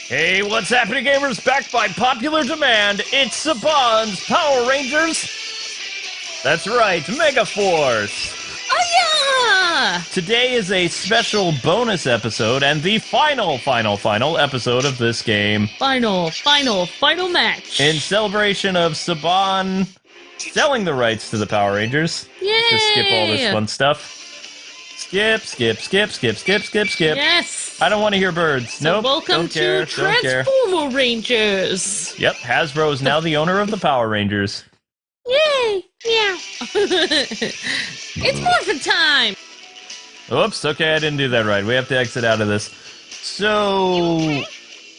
Hey, what's happening, gamers? Back by popular demand, it's Saban's Power Rangers. That's right, Megaforce. Oh yeah! Today is a special bonus episode and the final episode of this game. Final match. In celebration of Saban selling the rights to the Power Rangers. Yay! To skip all this fun stuff. Skip. Yes! I don't want to hear birds. So nope. welcome don't care, to don't care. Transformer Rangers. Yep, Hasbro is now the owner of the Power Rangers. Yay! Yeah. It's Morphin time! Oops, okay, I didn't do that right. We have to exit out of this. So...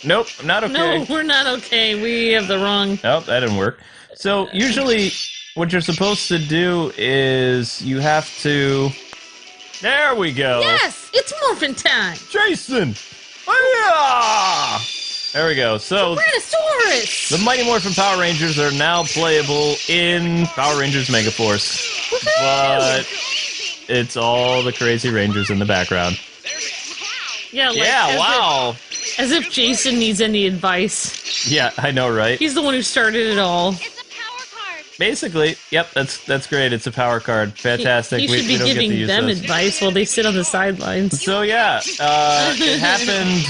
Nope, not okay. No, we're not okay. We have the wrong... Nope, that didn't work. So, usually, what you're supposed to do is you have to... There we go! Yes! It's Morphin time! Jason! Oh, yeah! There we go. So, Tyrannosaurus! the Mighty Morphin Power Rangers are now playable in Power Rangers Megaforce. Woohoo! But it's all the crazy Rangers in the background. Yeah, like, wow! As if Jason needs any advice. Yeah, I know, right? He's the one who started it all. It's a power card. Basically, yep, that's great. It's a power card. Fantastic. He should be we don't get to giving use them those. advice while they sit on the sidelines. So yeah, it happened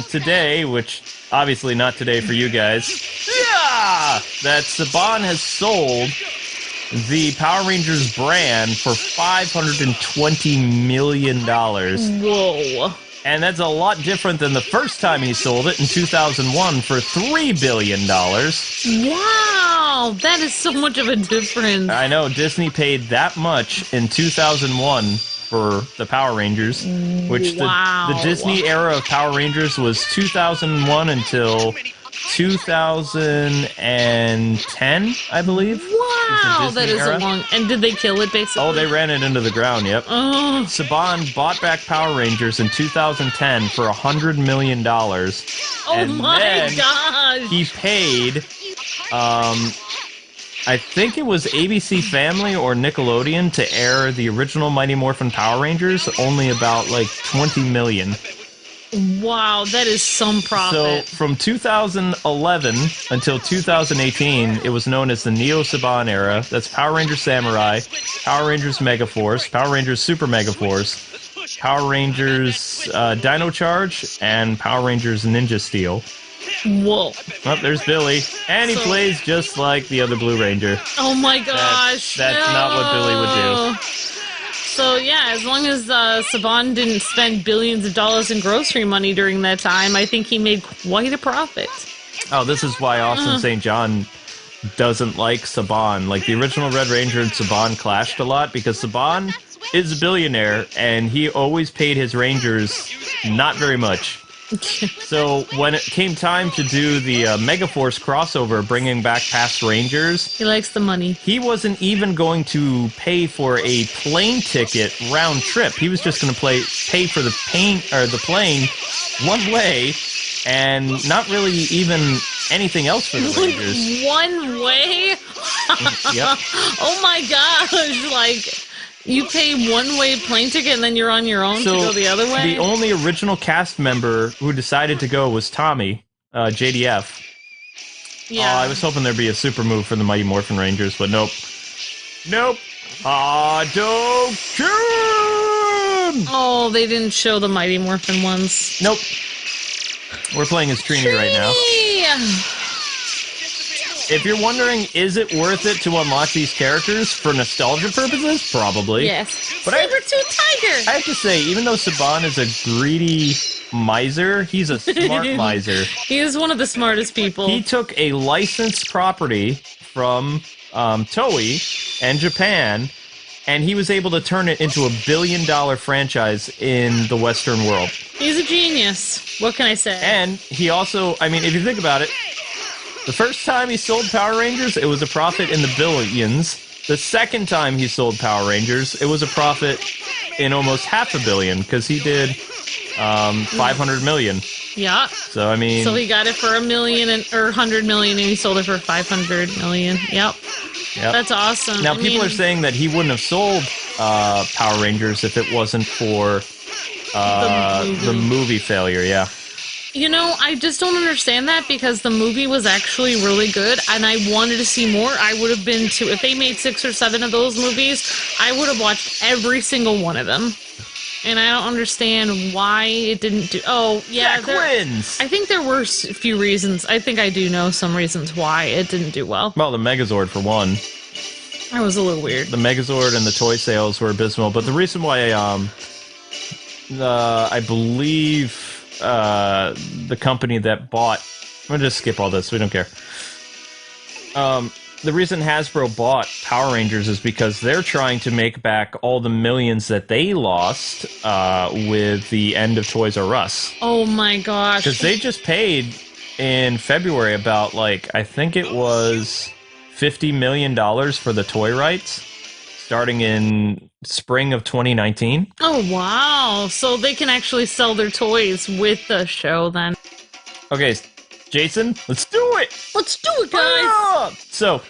today, which obviously not today for you guys. Yeah, that Saban has sold the Power Rangers brand for $520 million. Whoa. And that's a lot different than the first time he sold it in 2001 for $3 billion. Wow, that is so much of a difference. I know, Disney paid that much in 2001 for the Power Rangers, which the Disney era of Power Rangers was 2001 until 2010, I believe. Wow, that is era. a long... And did they kill it, basically? Oh, they ran it into the ground, yep. Oh, Saban bought back Power Rangers in 2010 for $100 million. oh and my then gosh. He paid, I think it was ABC Family or Nickelodeon to air the original Mighty Morphin Power Rangers, only about like $20 million. Wow, that is some profit. So from 2011 until 2018, it was known as the Neo Saban era. That's Power Rangers Samurai, Power Rangers Megaforce, Power Rangers Super Megaforce, Power Rangers Dino Charge, and Power Rangers Ninja Steel. Whoa. Oh, there's Billy. And he plays just like the other Blue Ranger. Oh my gosh. That's not what Billy would do. So yeah, as long as Saban didn't spend billions of dollars in grocery money during that time, I think he made quite a profit. Oh, this is why Austin St. John doesn't like Saban. Like, the original Red Ranger and Saban clashed a lot because Saban is a billionaire and he always paid his Rangers not very much. So when it came time to do the Megaforce crossover, bringing back past Rangers, He likes the money. he wasn't even going to pay for a plane ticket round trip. He was just going to pay for the plane one way, and not really even anything else for the Rangers. One way? Yep. Oh my gosh, like... You pay one-way plane ticket and then you're on your own to go the other way? The only original cast member who decided to go was Tommy, JDF. Yeah. I was hoping there'd be a super move for the Mighty Morphin Rangers, but nope. Nope. Hadouken! Oh, they didn't show the Mighty Morphin ones. Nope. We're playing as Trini right now. If you're wondering, is it worth it to unlock these characters for nostalgia purposes? Probably. Yes. But Saber-tooth tiger! I have to say, even though Saban is a greedy miser, he's a smart miser. He is one of the smartest people. He took a licensed property from Toei and Japan, and he was able to turn it into $1 billion franchise in the Western world. He's a genius. What can I say? And he also, I mean, if you think about it, the first time he sold Power Rangers, it was a profit in the billions. The second time he sold Power Rangers, it was a profit in almost $500 million, because he did 500 million. Yeah. So, I mean... So he got it for $1 million or 100 million, and he sold it for 500 million. Yep. That's awesome. Now, people are saying that he wouldn't have sold Power Rangers if it wasn't for the movie failure, yeah. You know, I just don't understand that because the movie was actually really good and I wanted to see more. I would have been to, if they made 6 or 7 of those movies, I would have watched every single one of them. And I don't understand why it didn't do. Oh, yeah. Kwings! I think there were a few reasons. I think I do know some reasons why it didn't do well. Well, the Megazord, for one. That was a little weird. The Megazord and the toy sales were abysmal. But the reason why I believe the company that bought... I'm going to just skip all this. We don't care. The reason Hasbro bought Power Rangers is because they're trying to make back all the millions that they lost with the end of Toys R Us. Oh my gosh. Because they just paid in February about, like, I think it was $50 million for the toy rights, starting in spring of 2019. Oh, wow. So they can actually sell their toys with the show then. Okay, Jason, let's do it! Let's do it, guys! So,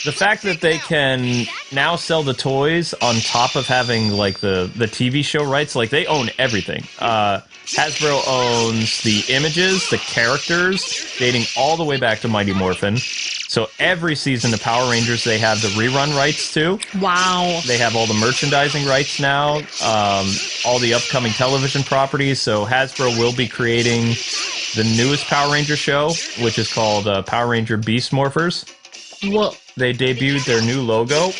the fact that they can now sell the toys on top of having, like, the TV show rights, like, they own everything. Hasbro owns the images, the characters, dating all the way back to Mighty Morphin. So every season of Power Rangers, they have the rerun rights to. Wow. They have all the merchandising rights now, all the upcoming television properties. So Hasbro will be creating the newest Power Ranger show, which is called Power Ranger Beast Morphers. What? They debuted their new logo.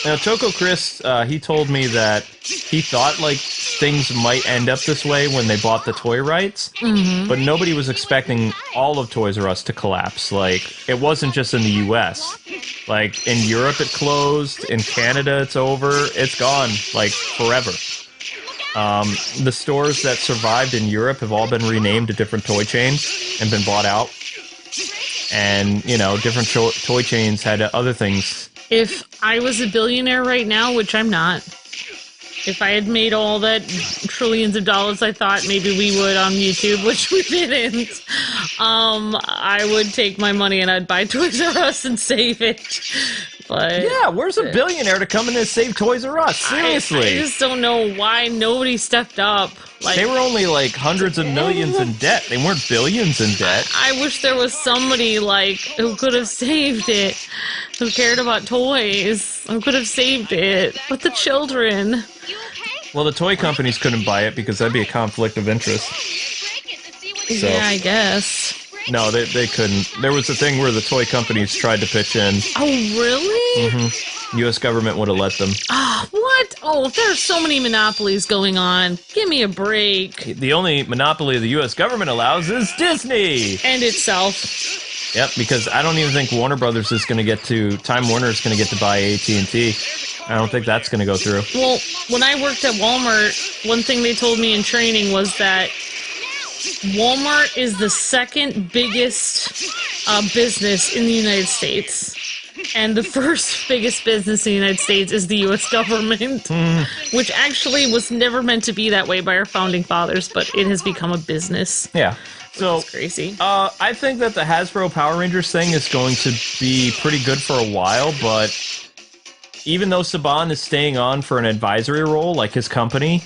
Now, Choco Chris, he told me that he thought, like, things might end up this way when they bought the toy rights, but nobody was expecting all of Toys R Us to collapse. Like, it wasn't just in the U.S. Like, in Europe it closed, in Canada it's over, it's gone, like, forever. The stores that survived in Europe have all been renamed to different toy chains and been bought out. And, you know, different toy chains had other things. If I was a billionaire right now, which I'm not, if I had made all that trillions of dollars I thought maybe we would on YouTube, which we didn't, I would take my money and I'd buy Toys R Us and save it. But yeah, where's a billionaire to come in and save Toys R Us? Seriously. I just don't know why nobody stepped up. Like, they were only like hundreds of millions in debt. They weren't billions in debt. I wish there was somebody like who could have saved it, who cared about toys, who could have saved it. But the children. Well, the toy companies couldn't buy it because that'd be a conflict of interest. So, yeah, I guess. No, they couldn't. There was a thing where the toy companies tried to pitch in. Oh, really? Mm-hmm. U.S. government would have let them. Ah, what? Oh, there's so many monopolies going on. Give me a break. The only monopoly the U.S. government allows is Disney! And itself. Yep, because I don't even think Warner Brothers is going to get to... Time Warner is going to get to buy AT&T. I don't think that's going to go through. Well, when I worked at Walmart, one thing they told me in training was that Walmart is the second biggest business in the United States. And the first biggest business in the United States is the U.S. government, which actually was never meant to be that way by our founding fathers, but it has become a business. Yeah. So crazy. I think that the Hasbro Power Rangers thing is going to be pretty good for a while, but even though Saban is staying on for an advisory role, like his company,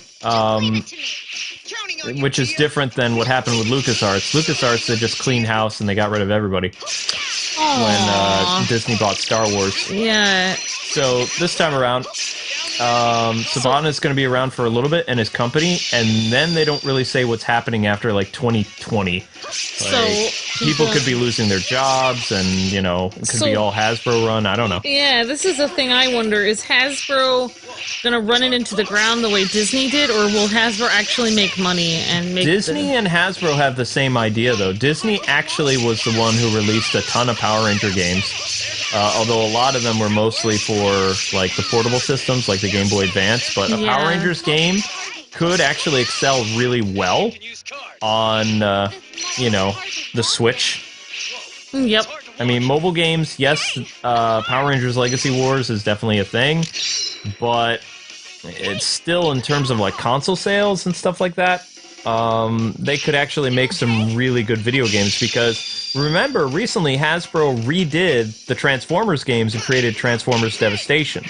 which is different than what happened with LucasArts. LucasArts, they just cleaned house and they got rid of everybody. When Disney bought Star Wars. Yeah. So this time around, Saban is going to be around for a little bit in his company, and then they don't really say what's happening after, like, 2020. So people could be losing their jobs, and, you know, it could be all Hasbro run. I don't know. Yeah, this is the thing I wonder. Is Hasbro going to run it into the ground the way Disney did, or will Hasbro actually make money and make Disney and Hasbro have the same idea, though. Disney actually was the one who released a ton of Power Ranger games. Although a lot of them were mostly for, like, the portable systems, like the Game Boy Advance. But a Power Rangers game could actually excel really well on, you know, the Switch. Yep. I mean, mobile games, yes, Power Rangers Legacy Wars is definitely a thing. But it's still, in terms of, like, console sales and stuff like that, they could actually make some really good video games, because remember, recently Hasbro redid the Transformers games and created Transformers Devastation.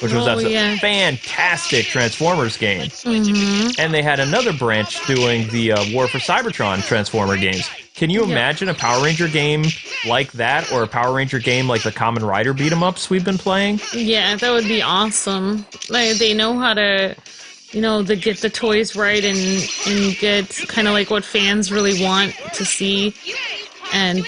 which was a yeah. fantastic Transformers game. And they had another branch doing the War for Cybertron Transformer games. Can you imagine a Power Ranger game like that, or a Power Ranger game like the Kamen Rider beat-em-ups we've been playing? Yeah, that would be awesome. Like, they know how to, you know, to get the toys right and get kind of like what fans really want to see and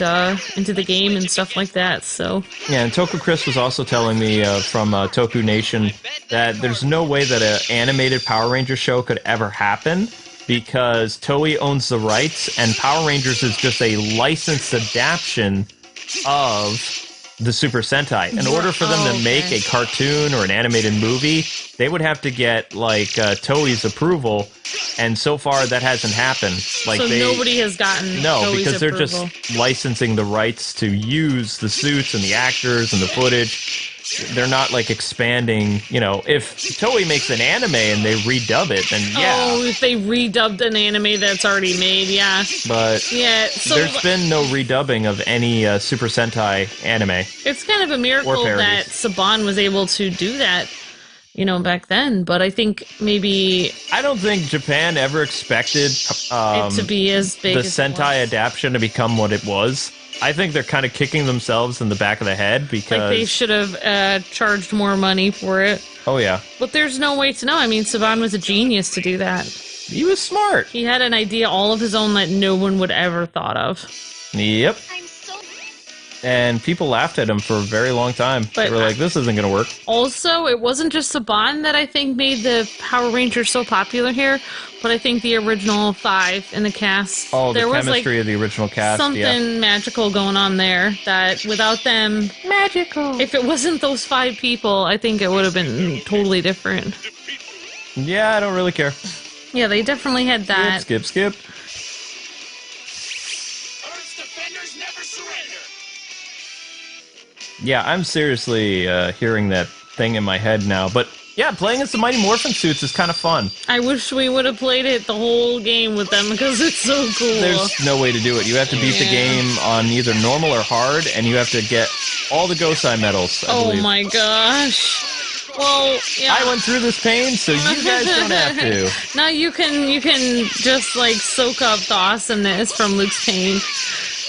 into the game and stuff like that. So yeah, and Toku Chris was also telling me from Toku Nation that there's no way that an animated Power Ranger show could ever happen because Toei owns the rights, and Power Rangers is just a licensed adaptation of the Super Sentai. In order for them to make a cartoon or an animated movie, they would have to get like Toei's approval, and so far that hasn't happened. Like, so nobody has gotten Toei's because they're approval. just licensing the rights to use the suits and the actors and the footage. They're not like expanding, you know, if Toei makes an anime and they redub it, then yeah. Oh, if they redubbed an anime that's already made, yeah. But yeah, so there's been no redubbing of any Super Sentai anime. It's kind of a miracle that Saban was able to do that, you know, back then. But I think maybe I don't think Japan ever expected it to be as big the as Sentai adaptation to become what it was. I think they're kind of kicking themselves in the back of the head because like they should have charged more money for it. Oh yeah, but there's no way to know. I mean, Saban was a genius to do that. He was smart. He had an idea all of his own that no one would ever thought of. Yep. And people laughed at him for a very long time. But they were like, this isn't going to work. Also, it wasn't just Saban that I think made the Power Rangers so popular here, but I think the original 5 in the cast. Oh, there the was chemistry like of the original cast. Something magical going on there that without them... Magical. If it wasn't those 5 people, I think it would have been totally different. Yeah, I don't really care. Yeah, they definitely had that. Skip. Yeah, I'm seriously hearing that thing in my head now. But yeah, playing as the Mighty Morphin suits is kind of fun. I wish we would have played it the whole game with them because it's so cool. There's no way to do it. You have to beat the game on either normal or hard, and you have to get all the Gosai medals, I believe. My gosh. Well, yeah. I went through this pain, so you guys don't have to. Now you can just like soak up the awesomeness from Luke's pain.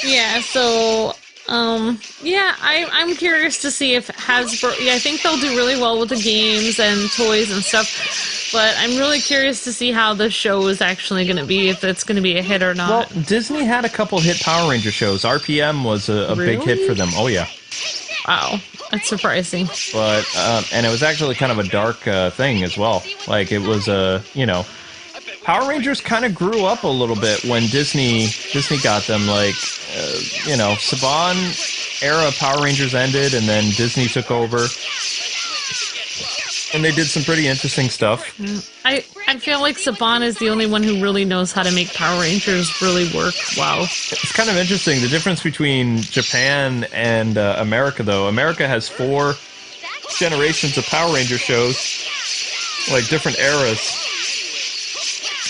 Yeah, so yeah, I'm curious to see if Hasbro. Yeah, I think they'll do really well with the games and toys and stuff. But I'm really curious to see how the show is actually going to be, if it's going to be a hit or not. Well, Disney had a couple hit Power Ranger shows. RPM was a big hit for them. Oh yeah. Wow, that's surprising. But and it was actually kind of a dark thing as well. Like it was you know, Power Rangers kind of grew up a little bit when Disney got them. Like you know, Saban era Power Rangers ended, and then Disney took over, and they did some pretty interesting stuff. I feel like Saban is the only one who really knows how to make Power Rangers really work. Wow. It's kind of interesting, the difference between Japan and America, though. America has 4 generations of Power Ranger shows, like different eras.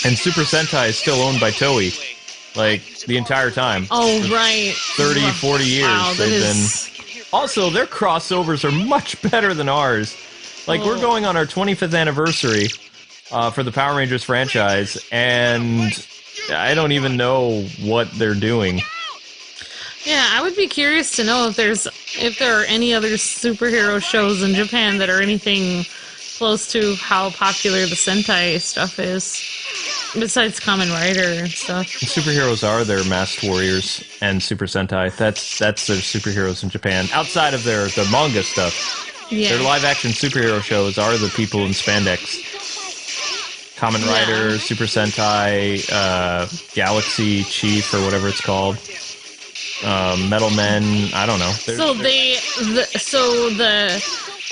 And Super Sentai is still owned by Toei, like, the entire time. Oh, right. 30, 40 years wow, they've been... Also, their crossovers are much better than ours. Like, we're going on our 25th anniversary for the Power Rangers franchise, and I don't even know what they're doing. Yeah, I would be curious to know if there are any other superhero shows in Japan that are anything close to how popular the Sentai stuff is, besides Kamen Rider and stuff. Superheroes are their Masked Warriors and Super Sentai. That's their superheroes in Japan. Outside of their manga stuff. Yeah. Their live-action superhero shows are the people in spandex. Kamen Rider, Super Sentai, Galaxy Chief, or whatever it's called. Metal Men, I don't know.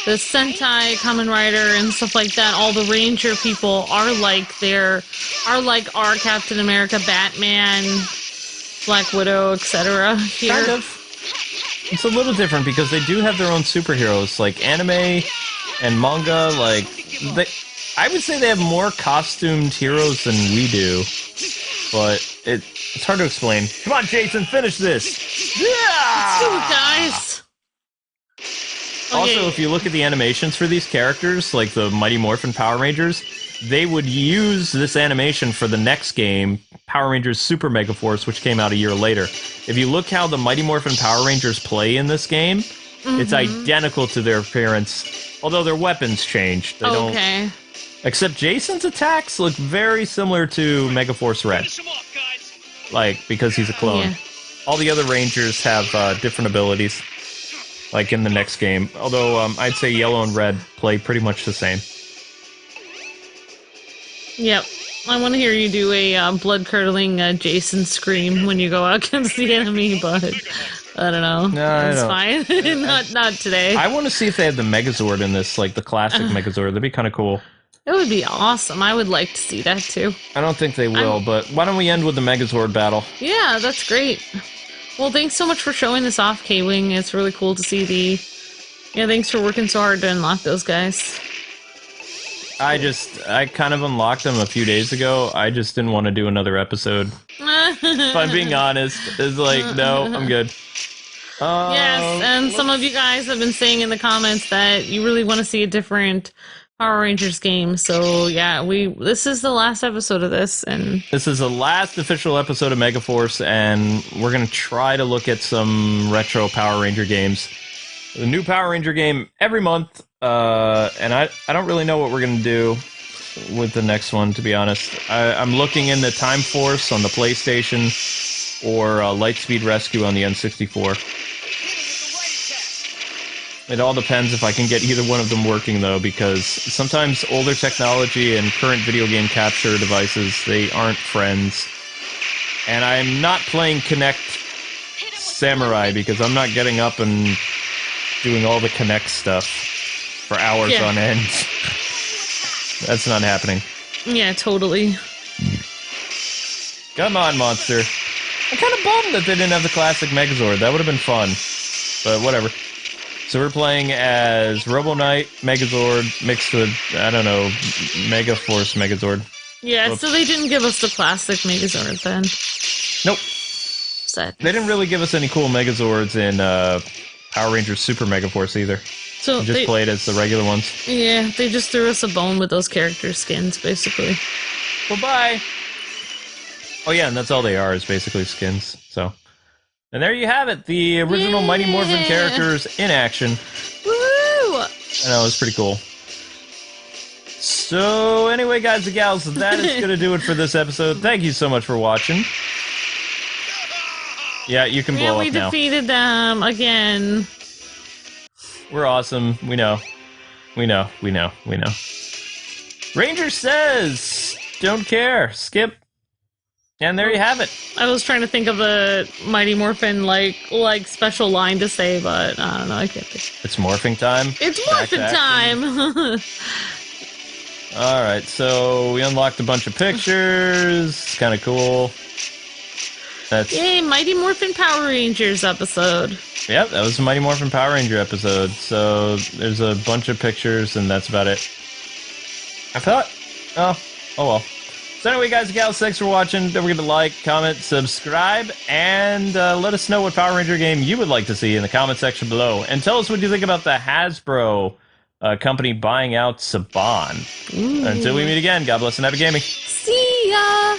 The Sentai, Kamen Rider, and stuff like that, all the Ranger people are like our Captain America, Batman, Black Widow, etc. here. Kind of. It's a little different because they do have their own superheroes, like anime and manga. Like I would say they have more costumed heroes than we do, but it's hard to explain. Come on, Jason, finish this! Yeah! Let's do it, guys! Also, if you look at the animations for these characters, like the Mighty Morphin Power Rangers, they would use this animation for the next game, Power Rangers Super Megaforce, which came out a year later. If you look how the Mighty Morphin Power Rangers play in this game, it's identical to their appearance, although their weapons changed. They don't. Except Jason's attacks look very similar to Megaforce Red. Like, because he's a clone. Yeah. All the other Rangers have different abilities, like in the next game. Although, I'd say Yellow and Red play pretty much the same. Yep. I want to hear you do a blood-curdling Jason scream when you go out against the enemy, but I don't know. No, it's fine. not today. I want to see if they have the Megazord in this, like the classic Megazord. That'd be kind of cool. It would be awesome. I would like to see that, too. I don't think they will, but why don't we end with the Megazord battle? Yeah, that's great. Well, thanks so much for showing this off, Kwing. It's really cool to see the... Yeah, thanks for working so hard to unlock those guys. I kind of unlocked them a few days ago. I just didn't want to do another episode. If I'm being honest, it's like, no, I'm good. Yes, and some of you guys have been saying in the comments that you really want to see a different Power Rangers game. So yeah, this is the last episode of this, and this is the last official episode of Megaforce, and we're gonna try to look at some retro Power Ranger games. The new Power Ranger game every month. And I don't really know what we're going to do with the next one, to be honest. I'm looking into Time Force on the PlayStation or Lightspeed Rescue on the N64. It all depends if I can get either one of them working, though, because sometimes older technology and current video game capture devices, they aren't friends. And I'm not playing Kinect Samurai because I'm not getting up and doing all the Kinect stuff for hours on end. That's not happening. Yeah, totally. Come on, monster. I'm kind of bummed that they didn't have the classic Megazord. That would have been fun. But whatever. So we're playing as Robo Knight, Megazord, mixed with, I don't know, Megaforce Megazord. Yeah, whoops. So they didn't give us the classic Megazord then. Nope. Sad. They didn't really give us any cool Megazords in Power Rangers Super Megaforce either. So they just played as the regular ones. Yeah, they just threw us a bone with those character skins, basically. Well, bye. Oh yeah, and that's all they are, is basically skins. So, and there you have it, the original Mighty Morphin characters in action. Woo! I know, it was pretty cool. So anyway, guys and gals, that is going to do it for this episode. Thank you so much for watching. Yeah, you can blow up now. Yeah, we defeated them again. We're awesome. We know. Ranger says, don't care. Skip. And there you have it. I was trying to think of a Mighty Morphin, like special line to say, but I don't know. I can't think. It's morphing time? It's morphin' time! Alright, so we unlocked a bunch of pictures. Kind of cool. Yay, Mighty Morphin Power Rangers episode. Yep, that was a Mighty Morphin Power Ranger episode. So there's a bunch of pictures, and that's about it. I thought, oh well. So anyway, guys and gals, thanks for watching. Don't forget to like, comment, subscribe, and let us know what Power Ranger game you would like to see in the comment section below. And tell us what you think about the Hasbro company buying out Saban. Until we meet again, God bless and happy gaming. See ya!